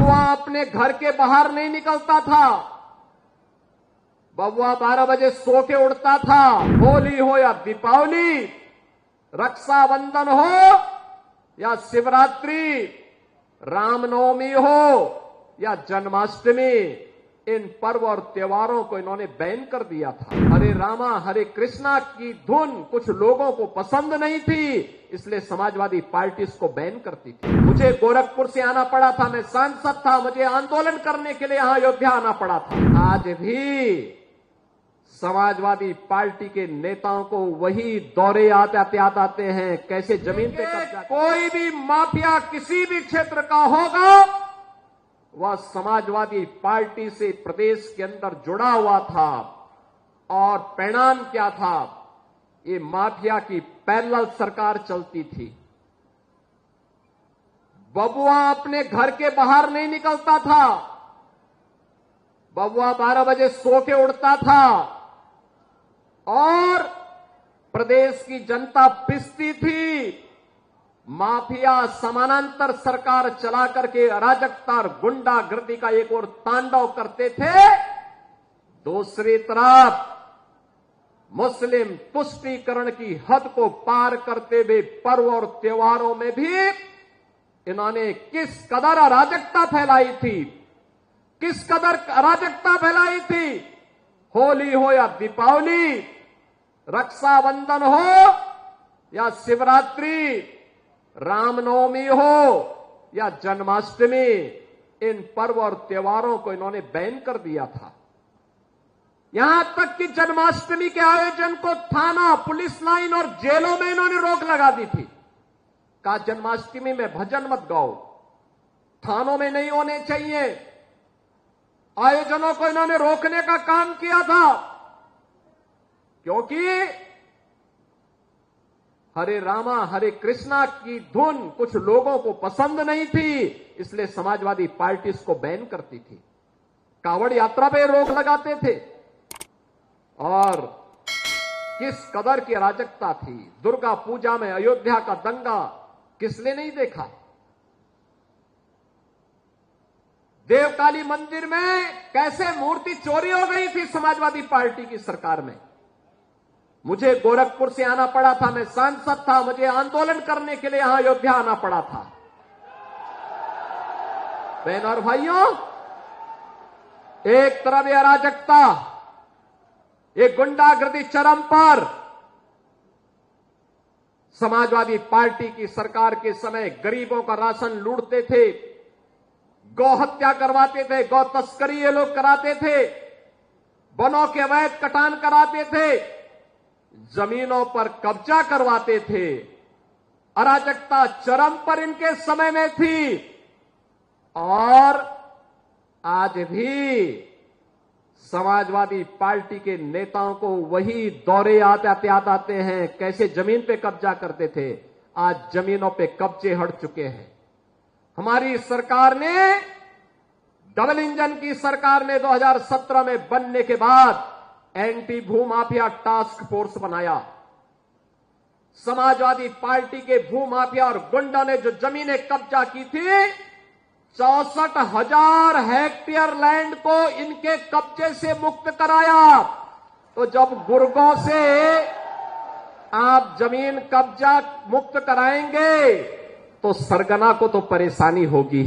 बबुआ अपने घर के बाहर नहीं निकलता था। बबुआ 12 बजे सो के उड़ता था। होली हो या दीपावली, रक्षाबंधन हो या शिवरात्रि, रामनवमी हो या जन्माष्टमी, इन पर्व और त्योहारों को इन्होंने बैन कर दिया था। हरे रामा हरे कृष्णा की धुन कुछ लोगों को पसंद नहीं थी, इसलिए समाजवादी पार्टी इसको बैन करती थी। मुझे गोरखपुर से आना पड़ा था, मैं सांसद था, मुझे आंदोलन करने के लिए यहां अयोध्या आना पड़ा था। आज भी समाजवादी पार्टी के नेताओं को वही दौरे याद आते हैं, कैसे जमीन पे कब्जा। कोई भी माफिया किसी भी क्षेत्र का होगा, वह समाजवादी पार्टी से प्रदेश के अंदर जुड़ा हुआ था। और परिणाम क्या था? ये माफिया की पैरेलल सरकार चलती थी। बबुआ अपने घर के बाहर नहीं निकलता था। बबुआ 12 बजे सो के उड़ता था और प्रदेश की जनता पिसती थी। माफिया समानांतर सरकार चला करके अराजकता और गुंडागर्दी का एक और तांडव करते थे। दूसरी तरफ मुस्लिम तुष्टीकरण की हद को पार करते हुए पर्व और त्योहारों में भी इन्होंने किस कदर अराजकता फैलाई थी, किस कदर अराजकता फैलाई थी। होली हो या दीपावली, रक्षाबंधन हो या शिवरात्रि, रामनवमी हो या जन्माष्टमी, इन पर्व और त्योहारों को इन्होंने बैन कर दिया था। यहां तक कि जन्माष्टमी के आयोजन को थाना, पुलिस लाइन और जेलों में इन्होंने रोक लगा दी थी। कहा जन्माष्टमी में भजन मत गाओ, थानों में नहीं होने चाहिए। आयोजनों को इन्होंने रोकने का काम किया था, क्योंकि हरे रामा हरे कृष्णा की धुन कुछ लोगों को पसंद नहीं थी, इसलिए समाजवादी पार्टी इसको बैन करती थी। कावड़ यात्रा पे रोक लगाते थे। और किस कदर की अराजकता थी। दुर्गा पूजा में अयोध्या का दंगा किसने नहीं देखा? देवकाली मंदिर में कैसे मूर्ति चोरी हो गई थी समाजवादी पार्टी की सरकार में। मुझे गोरखपुर से आना पड़ा था, मैं सांसद था, मुझे आंदोलन करने के लिए यहां अयोध्या आना पड़ा था। बहनों और भाइयों, एक तरफ ये अराजकता, ये गुंडागर्दी चरम पर। समाजवादी पार्टी की सरकार के समय गरीबों का राशन लूटते थे, गौ हत्या करवाते थे, गौ तस्करी ये लोग कराते थे, वनों के अवैध कटान कराते थे, जमीनों पर कब्जा करवाते थे। अराजकता चरम पर इनके समय में थी। और आज भी समाजवादी पार्टी के नेताओं को वही दौरे याद आते हैं, कैसे जमीन पे कब्जा करते थे। आज जमीनों पे कब्जे हट चुके हैं। हमारी सरकार ने, डबल इंजन की सरकार ने 2017 में बनने के बाद एंटी भूमाफिया टास्क फोर्स बनाया। समाजवादी पार्टी के भूमाफिया और गुंडों ने जो जमीनें कब्जा की थी, 64,000 हेक्टेयर लैंड को इनके कब्जे से मुक्त कराया। तो जब गुर्गों से आप जमीन कब्जा मुक्त कराएंगे तो सरगना को तो परेशानी होगी।